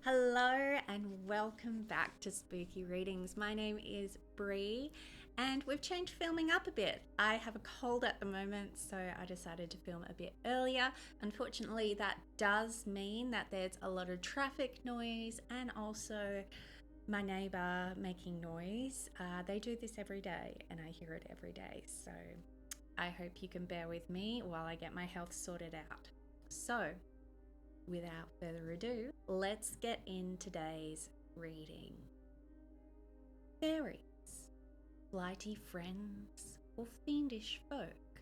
Hello and welcome back to Spooky Readings. My name is Bree and we've changed filming up a bit. I have a cold at the moment, so I decided to film a bit earlier. Unfortunately, that does mean that there's a lot of traffic noise and also my neighbour making noise. They do this every day and I hear it every day, so I hope you can bear with me while I get my health sorted out. So, without further ado, let's get in today's reading. Fairies, flighty friends, or fiendish folk?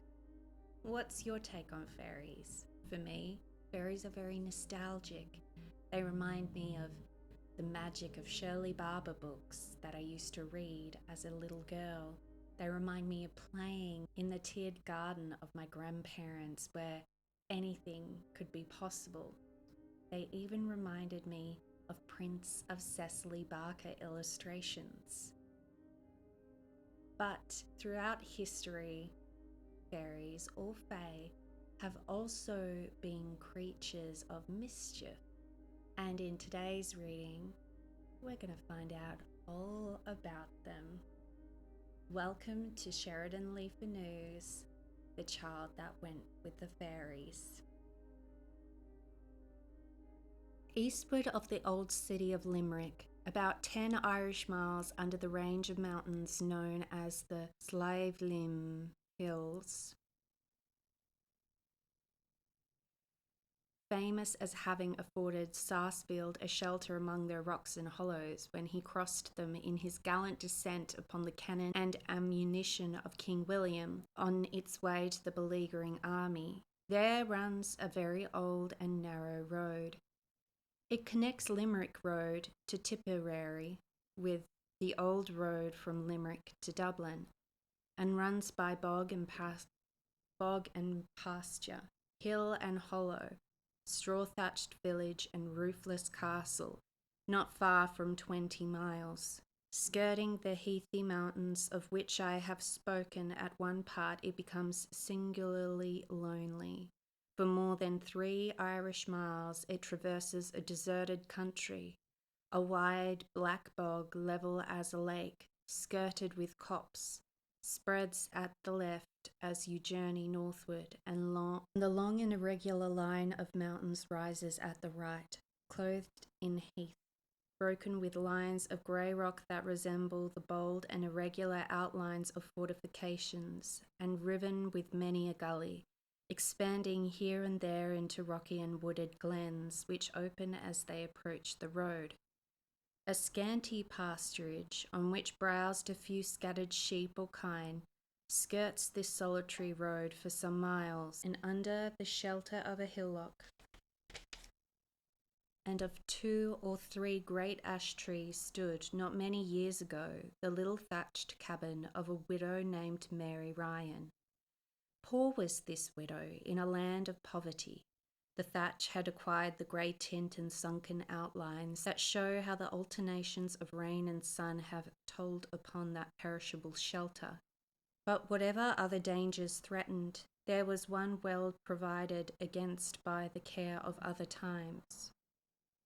What's your take on fairies? For me, fairies are very nostalgic. They remind me of the magic of Shirley Barber books that I used to read as a little girl. They remind me of playing in the tiered garden of my grandparents where anything could be possible. They even reminded me of Prince of Cecily Barker illustrations. But throughout history, fairies or fae have also been creatures of mischief. And in today's reading, we're going to find out all about them. Welcome to Sheridan Fanu's The Child That Went with the Fairies. Eastward of the old city of Limerick, about 10 Irish miles under the range of mountains known as the Slavelim Hills, famous as having afforded Sarsfield a shelter among their rocks and hollows when he crossed them in his gallant descent upon the cannon and ammunition of King William on its way to the beleaguering army. There runs a very old and narrow road. It connects Limerick Road to Tipperary with the old road from Limerick to Dublin, and runs by bog and pasture, hill and hollow, straw-thatched village and roofless castle, not far from 20 miles. Skirting the heathy mountains of which I have spoken at one part, it becomes singularly lonely. For more than 3 Irish miles, it traverses a deserted country, a wide black bog level as a lake, skirted with copse, spreads at the left as you journey northward, and the long and irregular line of mountains rises at the right, clothed in heath, broken with lines of grey rock that resemble the bold and irregular outlines of fortifications, and riven with many a gully, expanding here and there into rocky and wooded glens which open as they approach the road. A scanty pasturage, on which browsed a few scattered sheep or kine, skirts this solitary road for some miles, and under the shelter of a hillock and of 2 or 3 great ash trees stood, not many years ago, the little thatched cabin of a widow named Mary Ryan. Poor was this widow in a land of poverty. The thatch had acquired the grey tint and sunken outlines that show how the alternations of rain and sun have told upon that perishable shelter. But whatever other dangers threatened, there was one well provided against by the care of other times.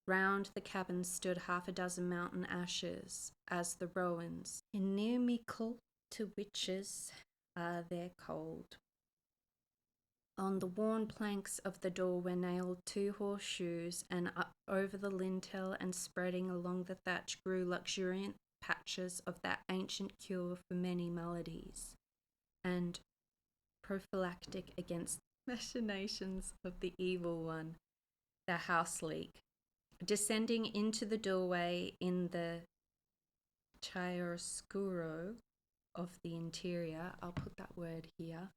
Round the cabin stood 6 mountain ashes, as the Rowans, inimical to witches, are their cold. On the worn planks of the door were nailed 2 horseshoes, and up over the lintel and spreading along the thatch grew luxuriant patches of that ancient cure for many maladies, and prophylactic against machinations of the evil one, the house leek. Descending into the doorway in the chiaroscuro of the interior, I'll put that word here,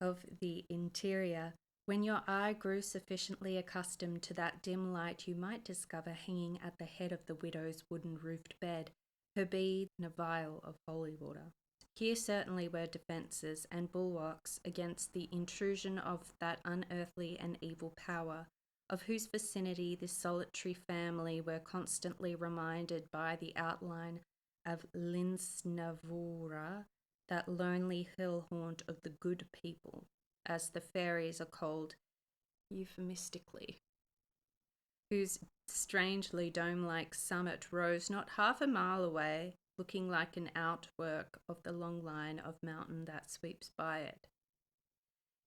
of the interior, when your eye grew sufficiently accustomed to that dim light, you might discover hanging at the head of the widow's wooden-roofed bed her bead and a vial of holy water. Here certainly were defences and bulwarks against the intrusion of that unearthly and evil power, of whose vicinity this solitary family were constantly reminded by the outline of Linsnavura, that lonely hill haunt of the good people, as the fairies are called euphemistically. whose strangely dome-like summit rose not half a mile away, looking like an outwork of the long line of mountain that sweeps by it.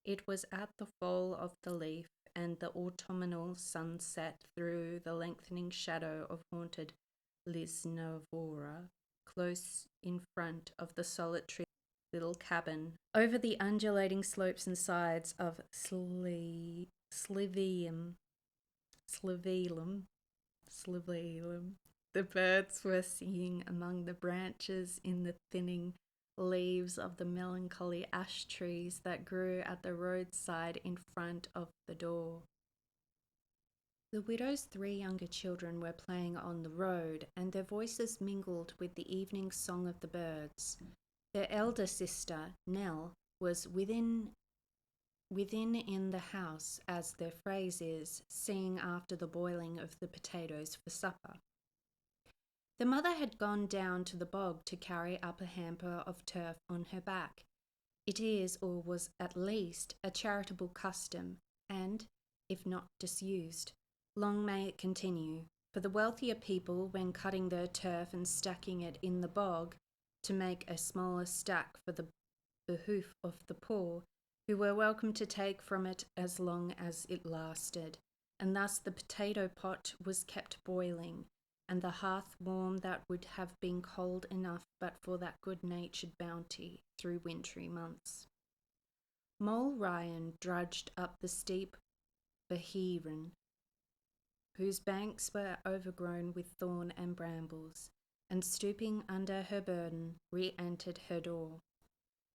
It was at the fall of the leaf, and the autumnal sunset through the lengthening shadow of haunted Lisnavora, close in front of the solitary little cabin, over the undulating slopes and sides of Slivelum. The birds were singing among the branches in the thinning leaves of the melancholy ash trees that grew at the roadside in front of the door. The widow's 3 younger children were playing on the road, and their voices mingled with the evening song of the birds. Their elder sister, Nell, was within in the house, as their phrase is, seeing after the boiling of the potatoes for supper. The mother had gone down to the bog to carry up a hamper of turf on her back. It is, or was at least, a charitable custom, and, if not disused, long may it continue, for the wealthier people, when cutting their turf and stacking it in the bog, to make a smaller stack for the behoof of the poor, who were welcome to take from it as long as it lasted, and thus the potato pot was kept boiling, and the hearth warm that would have been cold enough but for that good-natured bounty through wintry months. Mole Ryan drudged up the steep Beheran, whose banks were overgrown with thorn and brambles, and stooping under her burden, re-entered her door,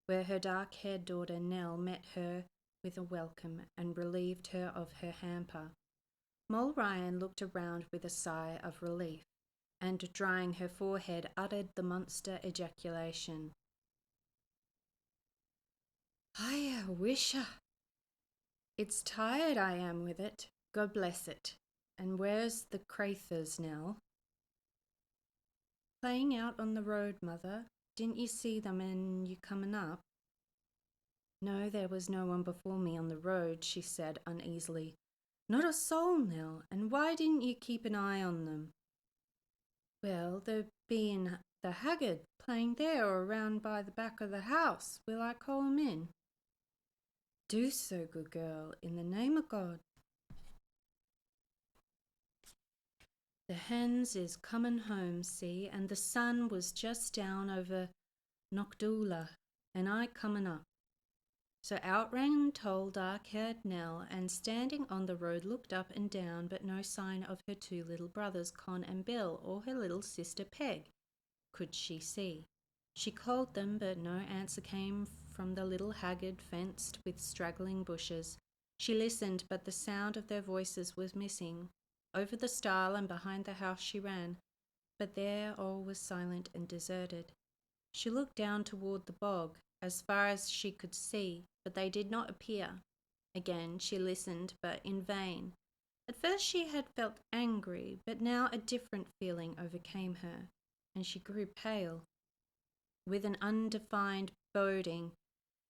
where her dark-haired daughter Nell met her with a welcome and relieved her of her hamper. Mole Ryan looked around with a sigh of relief, and drying her forehead uttered the monster ejaculation. I wish it's tired I am with it, God bless it. And where's the crathers, Nell? Playing out on the road, mother. Didn't you see them and you coming up? No, there was no one before me on the road, she said uneasily. Not a soul, Nell, and why didn't you keep an eye on them? Well, they're being the haggard, playing there or around by the back of the house. Will I call 'em in? Do so, good girl, in the name of God. The hens is comin' home, see, and the sun was just down over Knockdoola, and I comin' up. So out ran tall dark-haired Nell, and standing on the road looked up and down, but no sign of her 2 little brothers, Con and Bill, or her little sister Peg, could she see. She called them, but no answer came from the little haggard fenced with straggling bushes. She listened, but the sound of their voices was missing. Over the stile and behind the house she ran, but there all was silent and deserted. She looked down toward the bog, as far as she could see, but they did not appear. Again she listened, but in vain. At first she had felt angry, but now a different feeling overcame her, and she grew pale. With an undefined boding,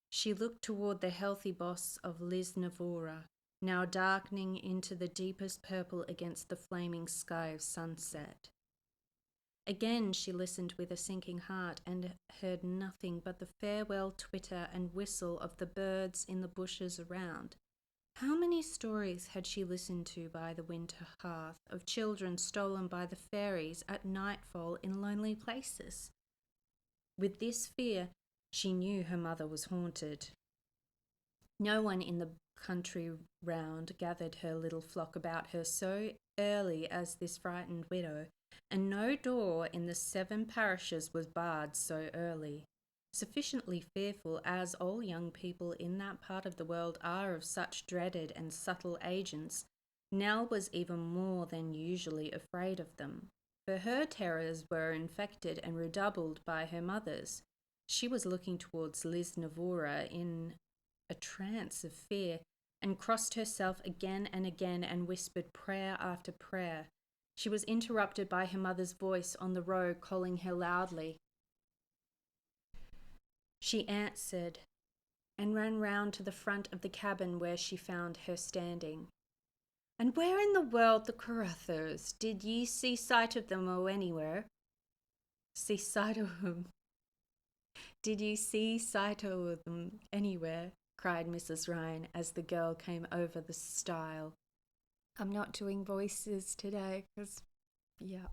she looked toward the healthy boss of Lisnavora, now darkening into the deepest purple against the flaming sky of sunset. Again she listened with a sinking heart and heard nothing but the farewell twitter and whistle of the birds in the bushes around. How many stories had she listened to by the winter hearth of children stolen by the fairies at nightfall in lonely places? With this fear, she knew her mother was haunted. No one in the country round gathered her little flock about her so early as this frightened widow, and no door in the 7 parishes was barred so early. Sufficiently fearful as all young people in that part of the world are of such dreaded and subtle agents, Nell was even more than usually afraid of them, for her terrors were infected and redoubled by her mother's. She was looking towards Lisnavora in a trance of fear, and crossed herself again and again and whispered prayer after prayer. She was interrupted by her mother's voice on the road calling her loudly. She answered and ran round to the front of the cabin where she found her standing. And where in the world the Carruthers? Did ye see sight of them or anywhere? See sight of them? Did you see sight of them anywhere? Cried Mrs. Ryan as the girl came over the stile. I'm not doing voices today, because, yeah.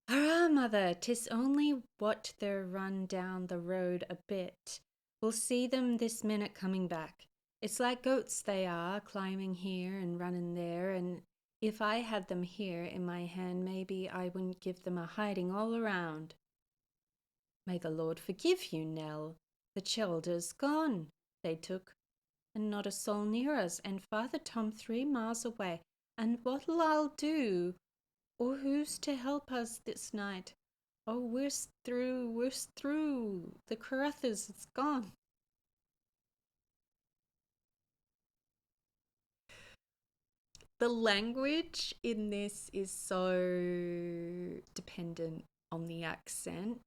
Hurrah, mother, 'tis only what they're run down the road a bit. We'll see them this minute coming back. It's like goats they are, climbing here and running there, and if I had them here in my hand, maybe I wouldn't give them a hiding all around. May the Lord forgive you, Nell. The childer's gone, they took, and not a soul near us, and Father Tom 3 miles away. And what'll I do? Or who's to help us this night? Oh, we're through. The Carruthers is gone. The language in this is so dependent on the accent.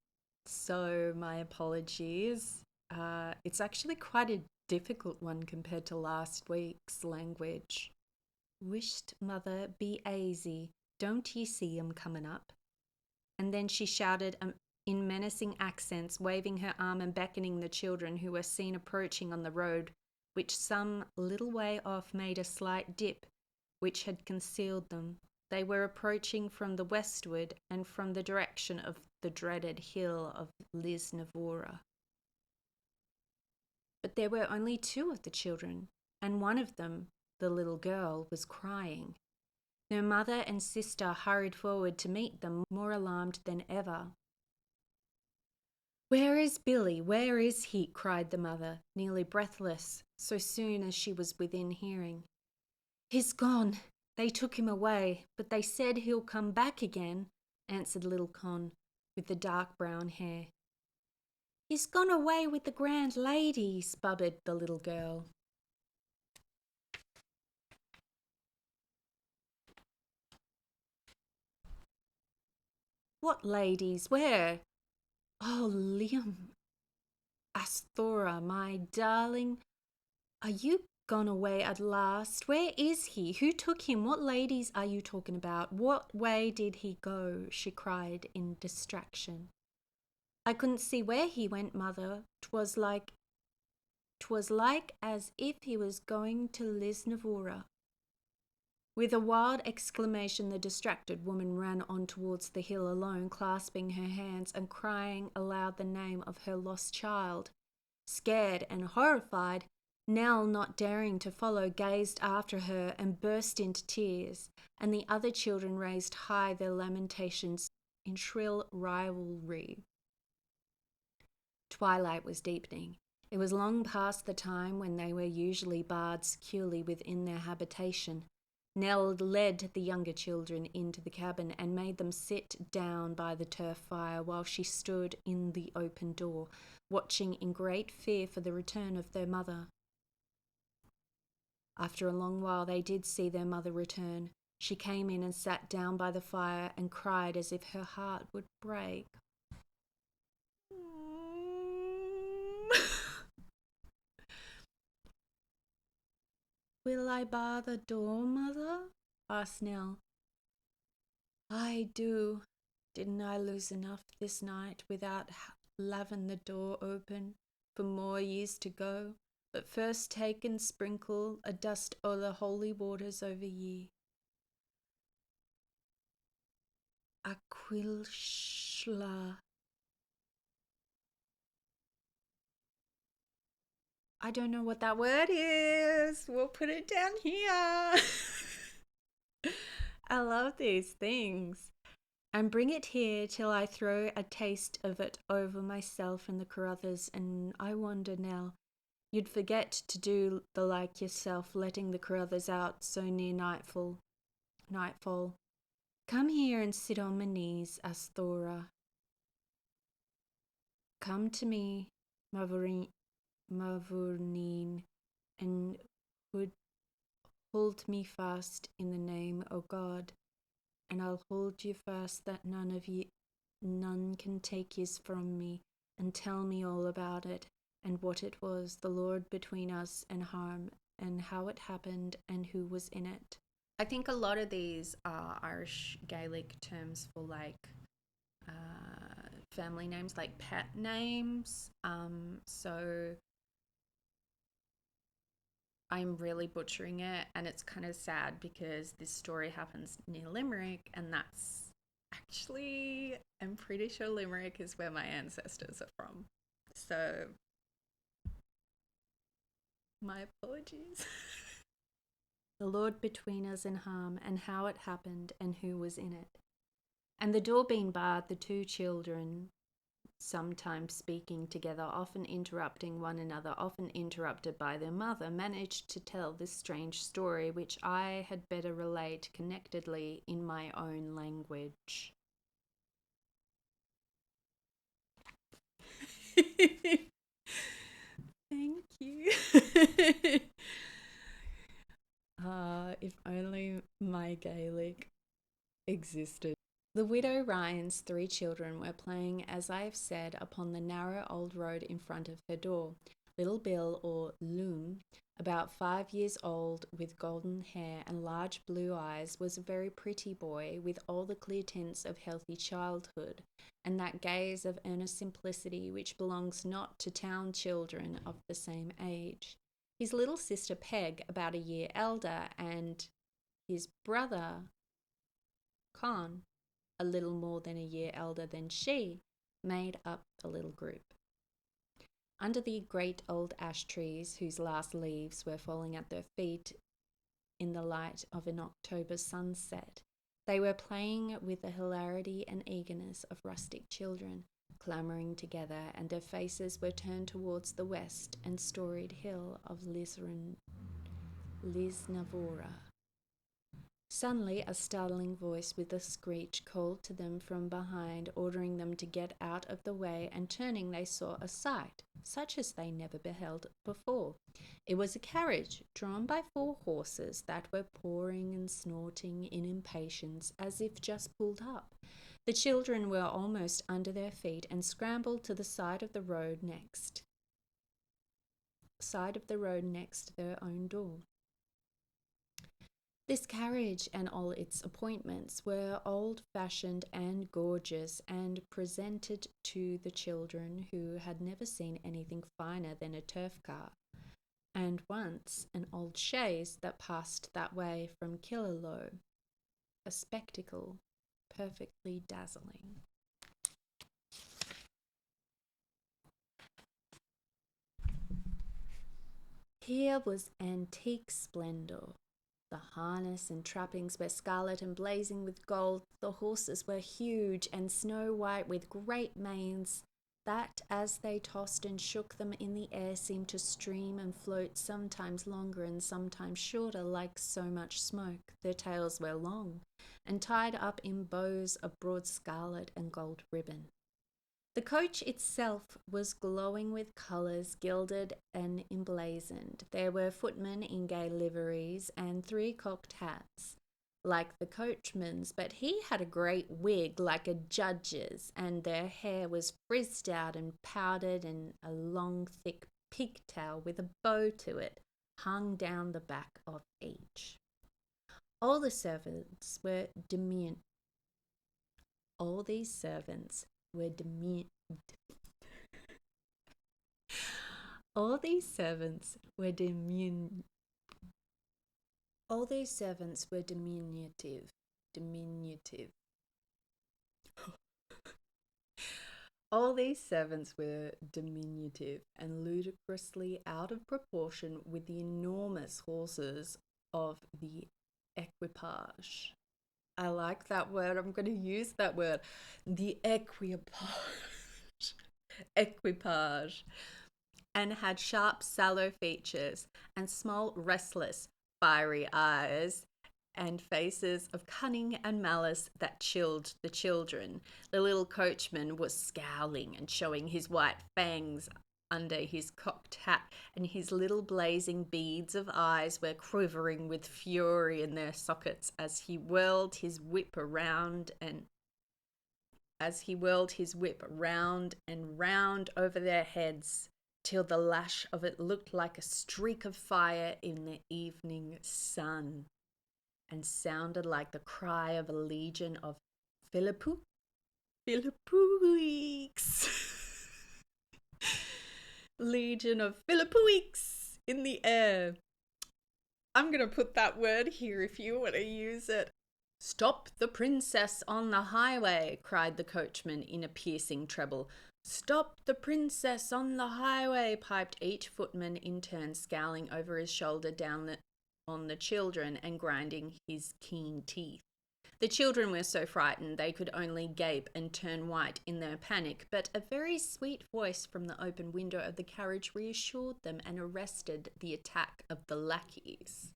So my apologies. It's actually quite a difficult one compared to last week's language. Wished mother be aisy. Don't ye see 'em coming up? And then she shouted in menacing accents, waving her arm and beckoning the children who were seen approaching on the road, which some little way off made a slight dip, which had concealed them. They were approaching from the westward and from the direction of the dreaded hill of Lisnavora. But there were only 2 of the children, and one of them, the little girl, was crying. Their mother and sister hurried forward to meet them, more alarmed than ever. "Where is Billy? Where is he?" cried the mother, nearly breathless, so soon as she was within hearing. "He's gone. They took him away, but they said he'll come back again," answered little Con, with the dark brown hair. "He's gone away with the grand ladies," bubbled the little girl. "What ladies? Where?" "Oh, Liam, Asthora, my darling, are you gone away at last? Where is he? Who took him? What ladies are you talking about? What way did he go?" she cried in distraction. "I couldn't see where he went, mother. 'Twas like as if he was going to Lisnavora." With a wild exclamation, the distracted woman ran on towards the hill alone, clasping her hands and crying aloud the name of her lost child. Scared and horrified, Nell, not daring to follow, gazed after her and burst into tears, and the other children raised high their lamentations in shrill rivalry. Twilight was deepening. It was long past the time when they were usually barred securely within their habitation. Nell led the younger children into the cabin and made them sit down by the turf fire while she stood in the open door, watching in great fear for the return of their mother. After a long while they did see their mother return. She came in and sat down by the fire and cried as if her heart would break. "Will I bar the door, mother?" asked Nell. "I do. Didn't I lose enough this night without lavin' the door open for more years to go? But first take and sprinkle a dust o' the holy waters over ye. Aquilshla. I don't know what that word is. We'll put it down here." I love these things. "And bring it here till I throw a taste of it over myself and the Carruthers, and I wonder, Nell, you'd forget to do the like yourself, letting the Carruthers out so near nightfall. Come here and sit on my knees, Asthora. Come to me, Mavurneen, and hold me fast in the name o' God, and I'll hold you fast that none can take yous from me, and tell me all about it, and what it was, the Lord between us and harm, and how it happened and who was in it. I think a lot of these are Irish Gaelic terms for like family names, like pet names. So I'm really butchering it, and it's kind of sad because this story happens near Limerick, and that's actually, I'm pretty sure Limerick is where my ancestors are from. So, my apologies. The Lord between us and harm, and how it happened, and who was in it. And the door being barred, the two children, sometimes speaking together, often interrupting one another, often interrupted by their mother, managed to tell this strange story, which I had better relate connectedly in my own language. Thank you. If only my Gaelic existed. The widow Ryan's 3 children were playing, as I have said, upon the narrow old road in front of her door. Little Bill, or Loom, about 5 years old, with golden hair and large blue eyes, was a very pretty boy, with all the clear tints of healthy childhood, and that gaze of earnest simplicity which belongs not to town children of the same age. His little sister Peg, about a year elder, and his brother Con, a little more than a year elder than she, made up the little group. Under the great old ash trees, whose last leaves were falling at their feet in the light of an October sunset, they were playing with the hilarity and eagerness of rustic children, clamouring together, and their faces were turned towards the west and storied hill of Lisnavora. Suddenly a startling voice with a screech called to them from behind, ordering them to get out of the way, and turning they saw a sight, such as they never beheld before. It was a carriage drawn by 4 horses that were pawing and snorting in impatience as if just pulled up. The children were almost under their feet and scrambled to the side of the road next their own door. This carriage and all its appointments were old-fashioned and gorgeous, and presented to the children, who had never seen anything finer than a turf car, and once an old chaise that passed that way from Killaloe, a spectacle perfectly dazzling. Here was antique splendour. The harness and trappings were scarlet and blazing with gold. The horses were huge and snow-white, with great manes that, as they tossed and shook them in the air, seemed to stream and float, sometimes longer and sometimes shorter, like so much smoke. Their tails were long and tied up in bows of broad scarlet and gold ribbon. The coach itself was glowing with colours, gilded and emblazoned. There were footmen in gay liveries and 3 cocked hats, like the coachman's, but he had a great wig like a judge's, and their hair was frizzed out and powdered, and a long thick pigtail with a bow to it hung down the back of each. All these servants were diminutive. All these servants were diminutive. All these servants were diminutive. All these servants were diminutive. All these servants were diminutive and ludicrously out of proportion with the enormous horses of the equipage. I like that word. I'm going to use that word. The equipage. Equipage. And had sharp, sallow features and small, restless, fiery eyes, and faces of cunning and malice that chilled the children. The little coachman was scowling and showing his white fangs under his cocked hat, and his little blazing beads of eyes were quivering with fury in their sockets as he whirled his whip round and round over their heads, till the lash of it looked like a streak of fire in the evening sun, and sounded like the cry of a legion of Philippuix. Legion of Philippuix in the air. I'm going to put that word here if you want to use it. "Stop the princess on the highway," cried the coachman in a piercing treble. "Stop the princess on the highway," piped each footman in turn, scowling over his shoulder down on the children and grinding his keen teeth. The children were so frightened they could only gape and turn white in their panic, but a very sweet voice from the open window of the carriage reassured them and arrested the attack of the lackeys.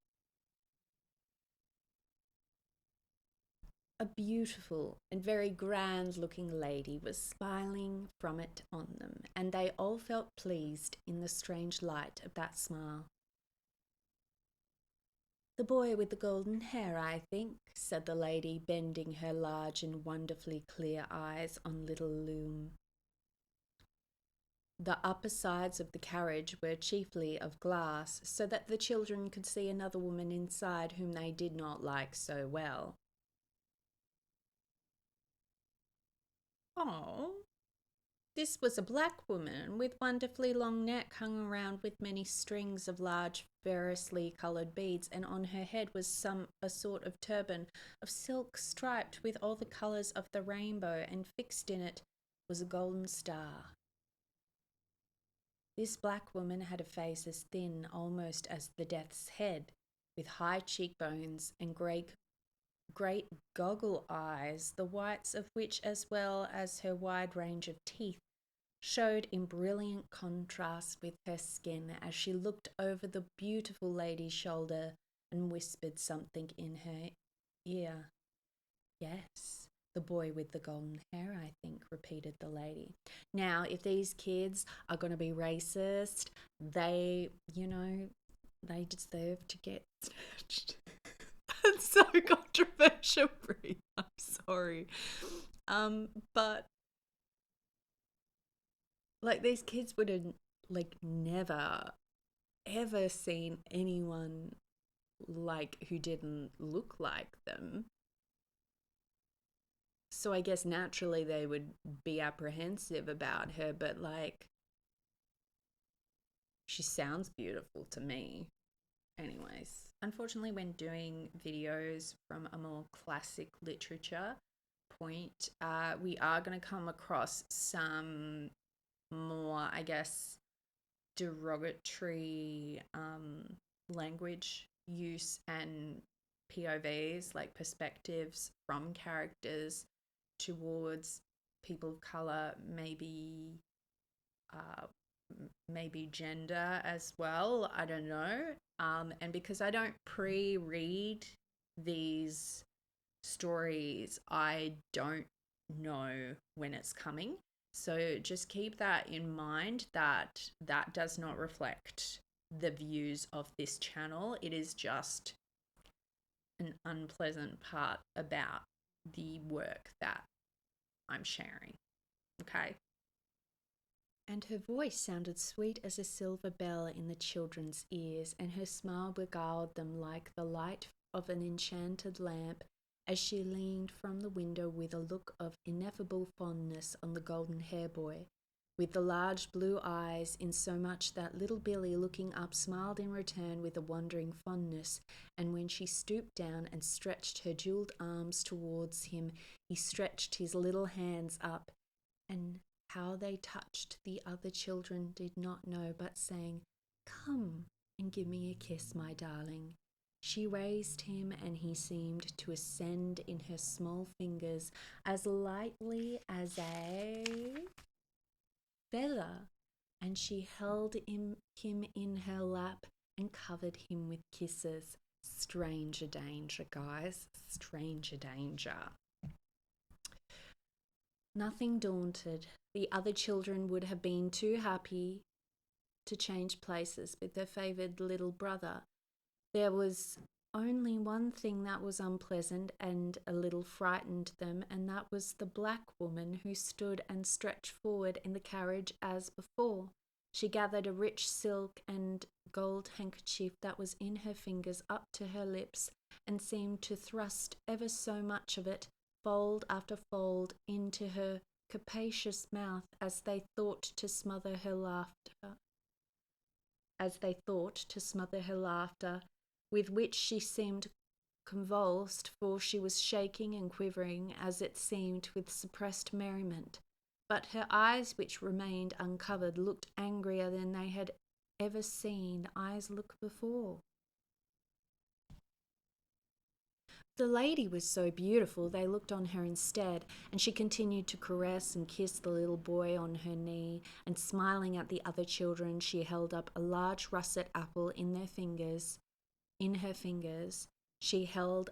A beautiful and very grand-looking lady was smiling from it on them, and they all felt pleased in the strange light of that smile. "The boy with the golden hair, I think," said the lady, bending her large and wonderfully clear eyes on little Loom. The upper sides of the carriage were chiefly of glass, so that the children could see another woman inside whom they did not like so well. "Oh, this was a black woman with wonderfully long neck hung around with many strings of large variously coloured beads, and on her head was a sort of turban of silk striped with all the colours of the rainbow, and fixed in it was a golden star. This black woman had a face as thin almost as the death's head, with high cheekbones and great goggle eyes, the whites of which, as well as her wide range of teeth, showed in brilliant contrast with her skin as she looked over the beautiful lady's shoulder and whispered something in her ear. "Yes, the boy with the golden hair, I think," repeated the lady. Now, if these kids are going to be racist, they deserve to get snatched. That's so controversial, Brie. I'm sorry. But like, these kids would have never ever seen anyone who didn't look like them. So I guess naturally they would be apprehensive about her, but she sounds beautiful to me. Anyways, unfortunately, when doing videos from a more classic literature point, we are going to come across some more, I guess, derogatory language use and POVs, like perspectives from characters towards people of color, maybe gender as well. I don't know. And because I don't pre-read these stories, I don't know when it's coming. So just keep that in mind, that does not reflect the views of this channel. It is just an unpleasant part about the work that I'm sharing. Okay? And her voice sounded sweet as a silver bell in the children's ears, and her smile beguiled them like the light of an enchanted lamp as she leaned from the window with a look of ineffable fondness on the golden hair boy, with the large blue eyes, insomuch that little Billy, looking up, smiled in return with a wondering fondness, and when she stooped down and stretched her jewelled arms towards him, he stretched his little hands up, and how they touched the other children did not know, but saying, "Come and give me a kiss, my darling." She raised him, and he seemed to ascend in her small fingers as lightly as a feather, and she held him in her lap and covered him with kisses. Stranger danger, guys. Stranger danger. Nothing daunted, the other children would have been too happy to change places with their favoured little brother. There was only one thing that was unpleasant and a little frightened them, and that was the black woman who stood and stretched forward in the carriage as before. She gathered a rich silk and gold handkerchief that was in her fingers up to her lips and seemed to thrust ever so much of it, fold after fold, into her capacious mouth as they thought to smother her laughter, with which she seemed convulsed, for she was shaking and quivering, as it seemed, with suppressed merriment. But her eyes, which remained uncovered, looked angrier than they had ever seen eyes look before. The lady was so beautiful they looked on her instead, and she continued to caress and kiss the little boy on her knee, and smiling at the other children, she held up a large russet apple in her fingers. She held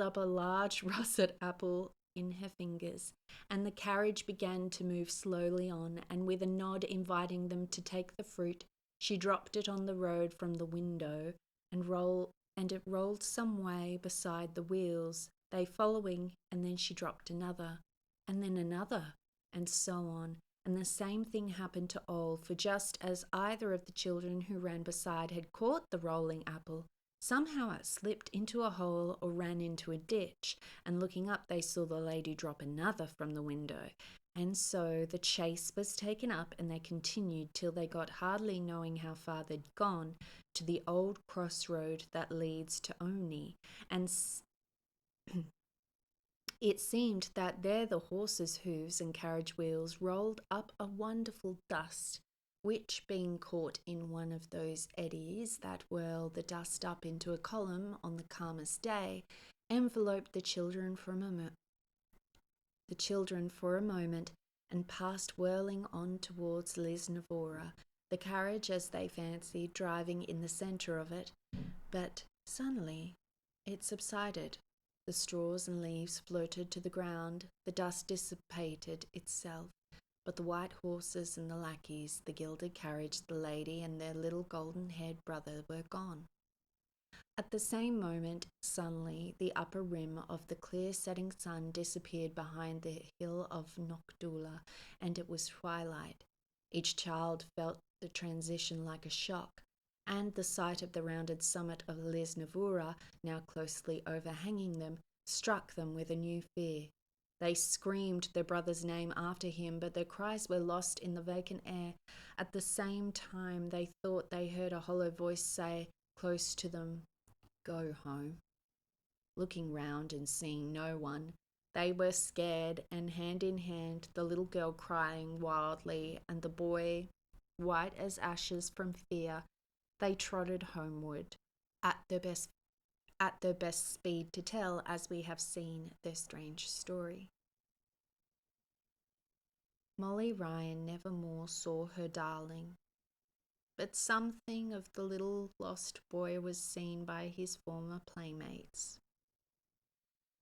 up a large russet apple in her fingers, and the carriage began to move slowly on, and with a nod inviting them to take the fruit, she dropped it on the road from the window, and it rolled some way beside the wheels, they following, and then she dropped another, and then another, and so on. And the same thing happened to all, for just as either of the children who ran beside had caught the rolling apple, somehow it slipped into a hole or ran into a ditch, and looking up they saw the lady drop another from the window. And so the chase was taken up, and they continued till they got, hardly knowing how far they'd gone, to the old crossroad that leads to Oni, and it seemed that there the horses' hoofs and carriage wheels rolled up a wonderful dust, which, being caught in one of those eddies that whirl the dust up into a column on the calmest day, enveloped the children for a moment and passed whirling on towards Lisnavora, the carriage, as they fancied, driving in the centre of it. But suddenly it subsided. The straws and leaves floated to the ground, the dust dissipated itself, but the white horses and the lackeys, the gilded carriage, the lady and their little golden-haired brother were gone. At the same moment, suddenly, the upper rim of the clear setting sun disappeared behind the hill of Nokdula, and it was twilight. Each child felt the transition like a shock, and the sight of the rounded summit of Lisnavura, now closely overhanging them, struck them with a new fear. They screamed their brother's name after him, but their cries were lost in the vacant air. At the same time, they thought they heard a hollow voice say, close to them, "Go home." Looking round and seeing no one, they were scared, and hand in hand, the little girl crying wildly, and the boy, white as ashes from fear, they trotted homeward at their best speed to tell, as we have seen, their strange story. Molly Ryan never more saw her darling, but something of the little lost boy was seen by his former playmates.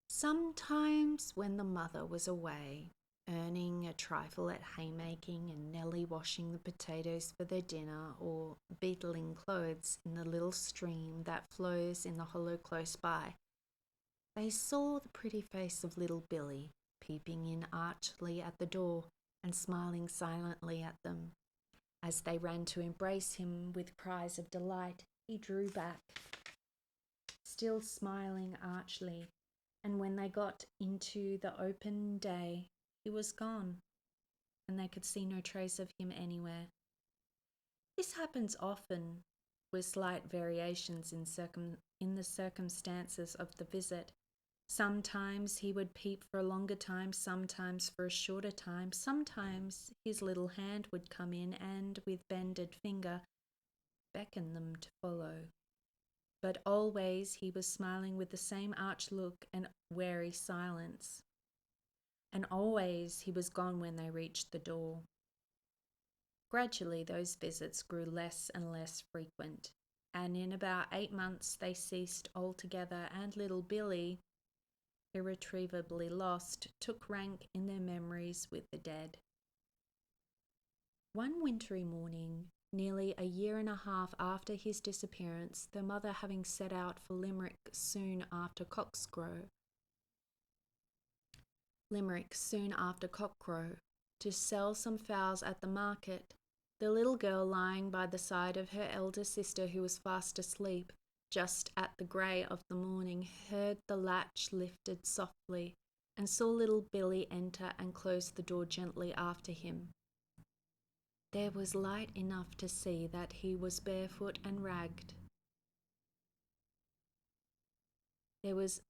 Sometimes when the mother was away, earning a trifle at haymaking and Nellie washing the potatoes for their dinner, or beetling clothes in the little stream that flows in the hollow close by, they saw the pretty face of little Billy peeping in archly at the door and smiling silently at them. As they ran to embrace him with cries of delight, he drew back, still smiling archly, and when they got into the open day, he was gone, and they could see no trace of him anywhere. This happens often, with slight variations in the circumstances of the visit. Sometimes he would peep for a longer time, sometimes for a shorter time. Sometimes his little hand would come in and, with bended finger, beckon them to follow. But always he was smiling with the same arch look and wary silence. And always he was gone when they reached the door. Gradually those visits grew less and less frequent, and in about 8 months they ceased altogether, and little Billy, irretrievably lost, took rank in their memories with the dead. One wintry morning, nearly a year and a half after his disappearance, the mother having set out for Limerick soon after cockcrow, to sell some fowls at the market. The little girl, lying by the side of her elder sister, who was fast asleep, just at the grey of the morning, heard the latch lifted softly, and saw little Billy enter and close the door gently after him. There was light enough to see that he was barefoot and ragged. There was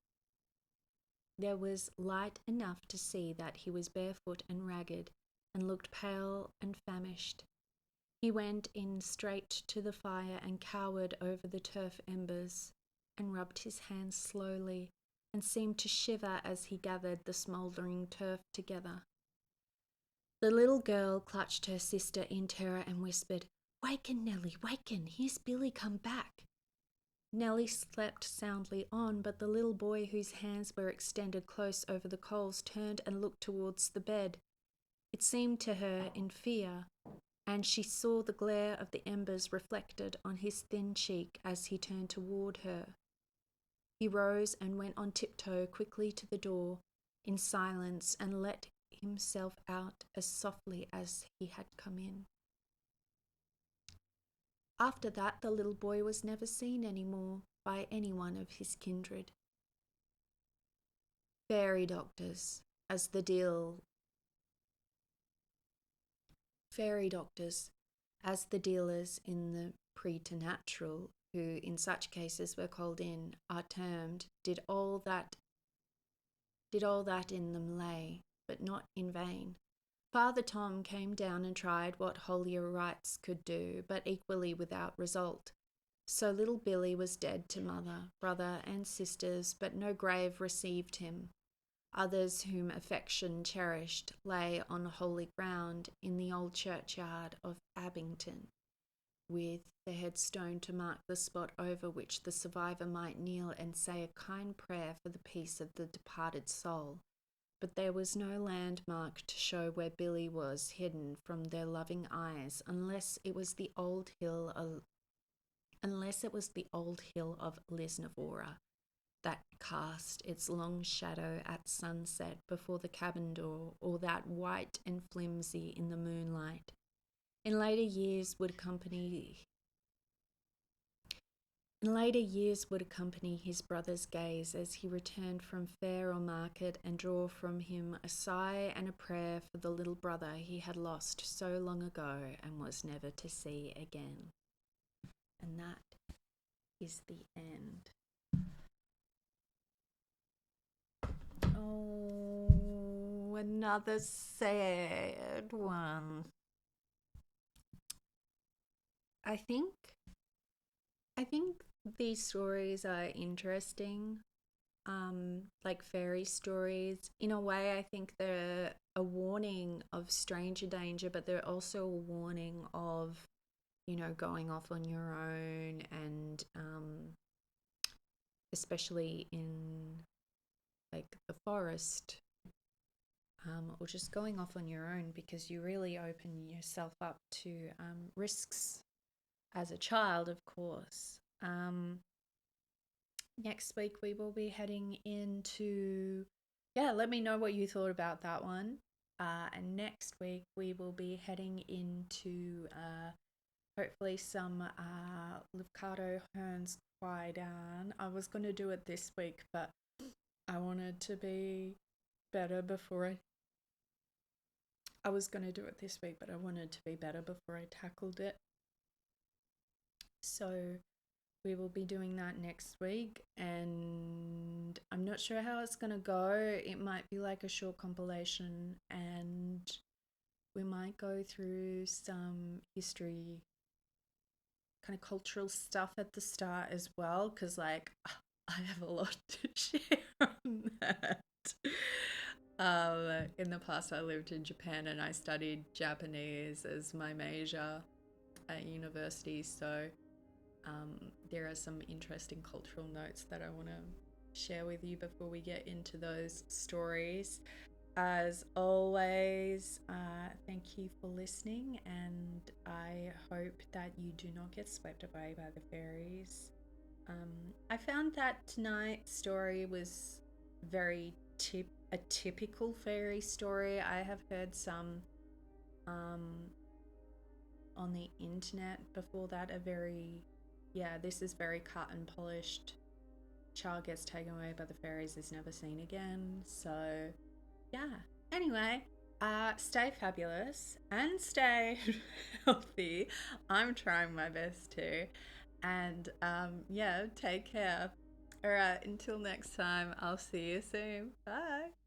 light enough to see that he was barefoot and ragged, and looked pale and famished. He went in straight to the fire and cowered over the turf embers, and rubbed his hands slowly, and seemed to shiver as he gathered the smouldering turf together. The little girl clutched her sister in terror and whispered, "Waken, Nellie, waken! Here's Billy come back!" Nellie slept soundly on, but the little boy, whose hands were extended close over the coals, turned and looked towards the bed. It seemed to her in fear, and she saw the glare of the embers reflected on his thin cheek as he turned toward her. He rose and went on tiptoe quickly to the door in silence and let himself out as softly as he had come in. After that, the little boy was never seen any more by anyone of his kindred. Fairy doctors, as the dealers in the preternatural, who in such cases were called in, are termed, did all that in them lay, but not in vain. Father Tom came down and tried what holier rites could do, but equally without result. So little Billy was dead to mother, brother, and sisters, but no grave received him. Others whom affection cherished lay on holy ground in the old churchyard of Abington, with the headstone to mark the spot over which the survivor might kneel and say a kind prayer for the peace of the departed soul. But there was no landmark to show where Billy was hidden from their loving eyes, unless it was the old hill of Lisnavora that cast its long shadow at sunset before the cabin door, or that white and flimsy in the moonlight. In later years would accompany his brother's gaze as he returned from fair or market, and draw from him a sigh and a prayer for the little brother he had lost so long ago and was never to see again. And that is the end. Oh, another sad one. I think these stories are interesting, like fairy stories. In a way, I think they're a warning of stranger danger, but they're also a warning of, going off on your own, and especially in like the forest, or just going off on your own, because you really open yourself up to risks as a child, of course. Next week we will be heading into, let me know what you thought about that one. And next week we will be heading into hopefully some Livcardo Hearn's Quaidan. I was going to do it this week, but I wanted to be better before I was going to do it this week, but I wanted to be better before I tackled it. So we will be doing that next week, and I'm not sure how it's going to go. It might be like a short compilation, and we might go through some history, kind of cultural stuff at the start as well, because I have a lot to share on that. In the past, I lived in Japan and I studied Japanese as my major at university, so there are some interesting cultural notes that I want to share with you before we get into those stories. As always, thank you for listening, and I hope that you do not get swept away by the fairies. I found that tonight's story was very a typical fairy story. I have heard some um, on the internet before that are very, yeah, this is very cut and polished. Child gets taken away by the fairies, is never seen again. So, yeah. Anyway, stay fabulous and stay healthy. I'm trying my best to. And yeah, take care. All right, until next time, I'll see you soon. Bye.